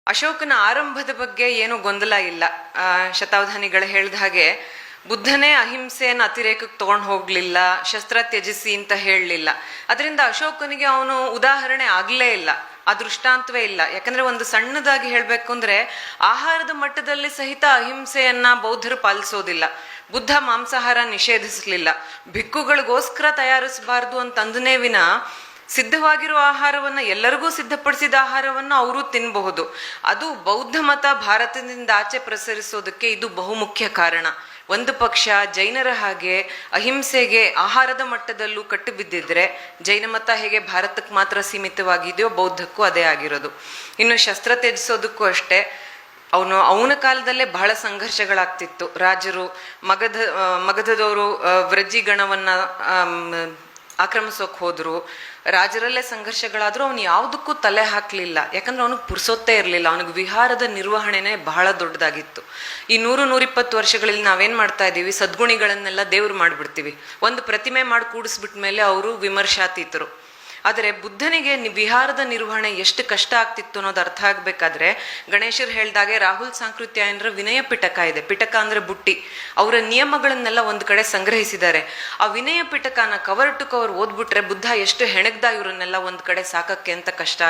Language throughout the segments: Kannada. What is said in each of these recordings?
ಅಶೋಕನ ಆರಂಭದ ಬಗ್ಗೆ ಏನೂ ಗೊಂದಲ ಇಲ್ಲ. ಶತಾವಧಾನಿಗಳು ಹೇಳಿದ ಹಾಗೆ ಬುದ್ಧನೇ ಅಹಿಂಸೆಯನ್ನು ಅತಿರೇಕಕ್ಕೆ ತಗೊಂಡು ಹೋಗ್ಲಿಲ್ಲ, ಶಸ್ತ್ರ ತ್ಯಜಿಸಿ ಅಂತ ಹೇಳಲಿಲ್ಲ. ಅದರಿಂದ ಅಶೋಕನಿಗೆ ಅವನು ಉದಾಹರಣೆ ಆಗಲೇ ಇಲ್ಲ, ಆ ದೃಷ್ಟಾಂತವೇ ಇಲ್ಲ. ಯಾಕಂದ್ರೆ ಒಂದು ಸಣ್ಣದಾಗಿ ಹೇಳಬೇಕು ಅಂದ್ರೆ ಆಹಾರದ ಮಟ್ಟದಲ್ಲಿ ಸಹಿತ ಅಹಿಂಸೆಯನ್ನ ಬೌದ್ಧರು ಪಾಲಿಸೋದಿಲ್ಲ. ಬುದ್ಧ ಮಾಂಸಾಹಾರ ನಿಷೇಧಿಸಲಿಲ್ಲ. ಭಿಕ್ಕುಗಳಿಗೋಸ್ಕರ ತಯಾರಿಸಬಾರ್ದು ಅಂತಂದನೇ ವಿನ ಸಿದ್ಧವಾಗಿರುವ ಆಹಾರವನ್ನು, ಎಲ್ಲರಿಗೂ ಸಿದ್ಧಪಡಿಸಿದ ಆಹಾರವನ್ನು ಅವರು ತಿನ್ನಬಹುದು. ಅದು ಬೌದ್ಧ ಮತ ಭಾರತದಿಂದ ಆಚೆ ಪ್ರಸರಿಸೋದಕ್ಕೆ ಇದು ಬಹುಮುಖ್ಯ ಕಾರಣ. ಒಂದು ಪಕ್ಷ ಜೈನರ ಹಾಗೆ ಅಹಿಂಸೆಗೆ ಆಹಾರದ ಮಟ್ಟದಲ್ಲೂ ಕಟ್ಟು ಬಿದ್ದಿದ್ರೆ, ಜೈನ ಮತ ಹೇಗೆ ಭಾರತಕ್ಕೆ ಮಾತ್ರ ಸೀಮಿತವಾಗಿದೆಯೋ ಬೌದ್ಧಕ್ಕೂ ಅದೇ ಆಗಿರೋದು. ಇನ್ನು ಶಸ್ತ್ರ ತ್ಯಜಿಸೋದಕ್ಕೂ ಅಷ್ಟೇ. ಅವನ ಕಾಲದಲ್ಲೇ ಬಹಳ ಸಂಘರ್ಷಗಳಾಗ್ತಿತ್ತು. ರಾಜರು ಮಗಧದವರು ವ್ರಜಿಗಣವನ್ನ ಆಕ್ರಮಿಸೋಕೆ ಹೋದ್ರು. ರಾಜರಲ್ಲೇ ಸಂಘರ್ಷಗಳಾದ್ರೂ ಅವನು ಯಾವುದಕ್ಕೂ ತಲೆ ಹಾಕಲಿಲ್ಲ. ಯಾಕಂದ್ರೆ ಅವನಿಗೆ ಪುರ್ಸೊತ್ತೇ ಇರಲಿಲ್ಲ. ಅವನಿಗೆ ವಿಹಾರದ ನಿರ್ವಹಣೆನೇ ಬಹಳ ದೊಡ್ಡದಾಗಿತ್ತು. ಈ 100-120 ವರ್ಷಗಳಲ್ಲಿ ನಾವೇನ್ ಮಾಡ್ತಾ ಇದ್ದೀವಿ, ಸದ್ಗುಣಿಗಳನ್ನೆಲ್ಲ ದೇವ್ರು ಮಾಡಿಬಿಡ್ತೀವಿ. ಒಂದು ಪ್ರತಿಮೆ ಮಾಡಿ ಕೂಡಿಸ್ಬಿಟ್ಟ ಮೇಲೆ ಅವರು ವಿಮರ್ಶಾತೀತರು. ಆದರೆ ಬುದ್ಧನಿಗೆ ವಿಹಾರದ ನಿರ್ವಹಣೆ ಎಷ್ಟು ಕಷ್ಟ ಆಗ್ತಿತ್ತು ಅನ್ನೋದು ಅರ್ಥ ಆಗ್ಬೇಕಾದ್ರೆ, ಗಣೇಶರು ಹೇಳ್ದಾಗೆ ರಾಹುಲ್ ಸಾಂಕೃತ್ಯಾಯನರ ವಿನಯ ಪಿಟಕ ಇದೆ. ಪಿಟಕ ಅಂದ್ರೆ ಬುಟ್ಟಿ. ಅವರ ನಿಯಮಗಳನ್ನೆಲ್ಲ ಒಂದು ಕಡೆ ಸಂಗ್ರಹಿಸಿದ್ದಾರೆ. ಆ ವಿನಯ ಪಿಟಕನ ಕವರ್ ಟು ಕವರ್ ಓದ್ಬಿಟ್ರೆ ಬುದ್ಧ ಎಷ್ಟು ಹೆಣಗ್ದ ಇವರನ್ನೆಲ್ಲ ಒಂದ್ ಕಡೆ ಸಾಕಕ್ಕೆ ಅಂತ ಕಷ್ಟ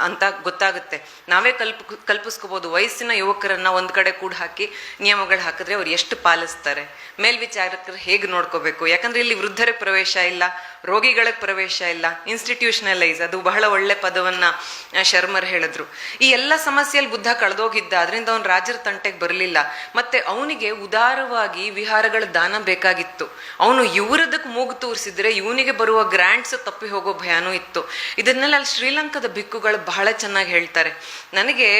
ಅಂತ ಗೊತ್ತಾಗುತ್ತೆ. ನಾವೇ ಕಲ್ಪಿಸ್ಕೋಬಹುದು. ವಯಸ್ಸಿನ ಯುವಕರನ್ನ ಒಂದ್ ಕಡೆ ಕೂಡ ಹಾಕಿ ನಿಯಮಗಳು ಹಾಕಿದ್ರೆ ಅವ್ರು ಎಷ್ಟು ಪಾಲಿಸ್ತಾರೆ. ಮೇಲ್ವಿಚಾರಕರು ಹೇಗೆ ನೋಡ್ಕೋಬೇಕು. ಯಾಕಂದ್ರೆ ಇಲ್ಲಿ ವೃದ್ಧರಿಗೆ ಪ್ರವೇಶ ಇಲ್ಲ, ರೋಗಿಗಳಿಗೆ ಪ್ರವೇಶ ಇಲ್ಲ, ಇನ್ಸ್ಟಿಟ್ಯೂಷನಲೈಸ್, ಅದು ಬಹಳ ಒಳ್ಳೆ ಪದವನ್ನ ಶರ್ಮರ್ ಹೇಳಿದ್ರು. ಈ ಎಲ್ಲ ಸಮಸ್ಯೆಯಲ್ಲಿ ಬುದ್ಧ ಕಳೆದೋಗಿದ್ದ. ಅದರಿಂದ ಅವನು ರಾಜರ ತಂಟೆಗೆ ಬರಲಿಲ್ಲ. ಮತ್ತೆ ಅವನಿಗೆ ಉದಾರವಾಗಿ ವಿಹಾರಗಳ ದಾನ ಬೇಕಾಗಿತ್ತು. ಅವನು ಇವರದಕ್ಕೆ ಮೂಗು ತೋರಿಸಿದ್ರೆ ಇವನಿಗೆ ಬರುವ ಗ್ರಾಂಟ್ಸ್ ತಪ್ಪಿ ಹೋಗೋ ಭಯನೂ ಇತ್ತು. ಇದನ್ನೆಲ್ಲ ಅಲ್ಲಿ ಶ್ರೀಲಂಕಾದ ಭಿಕ್ಕುಗಳು ಬಹಳ ಚೆನ್ನಾಗಿ ಹೇಳ್ತಾರೆ. ನನಗೆ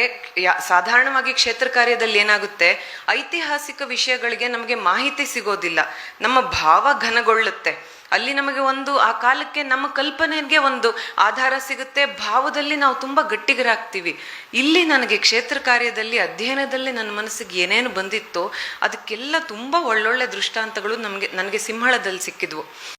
ಸಾಧಾರಣವಾಗಿ ಕ್ಷೇತ್ರ ಕಾರ್ಯದಲ್ಲಿ ಏನಾಗುತ್ತೆ, ಐತಿಹಾಸಿಕ ವಿಷಯಗಳಿಗೆ ನಮಗೆ ಮಾಹಿತಿ ಸಿಗೋದಿಲ್ಲ, ನಮ್ಮ ಭಾವ ಘನಗೊಳ್ಳುತ್ತೆ. ಅಲ್ಲಿ ನಮಗೆ ಆ ಕಾಲಕ್ಕೆ ನಮ್ಮ ಕಲ್ಪನೆಗೆ ಒಂದು ಆಧಾರ ಸಿಗುತ್ತೆ. ಭಾವದಲ್ಲಿ ನಾವು ತುಂಬಾ ಗಟ್ಟಿಗರಾಗ್ತೀವಿ. ಇಲ್ಲಿ ನನಗೆ ಕ್ಷೇತ್ರ ಕಾರ್ಯದಲ್ಲಿ, ಅಧ್ಯಯನದಲ್ಲಿ ನನ್ನ ಮನಸ್ಸಿಗೆ ಏನೇನು ಬಂದಿತ್ತೋ ಅದಕ್ಕೆಲ್ಲ ತುಂಬಾ ಒಳ್ಳೊಳ್ಳೆ ದೃಷ್ಟಾಂತಗಳು ನನಗೆ ಸಿಂಹಳದಲ್ಲಿ ಸಿಕ್ಕಿದ್ವು.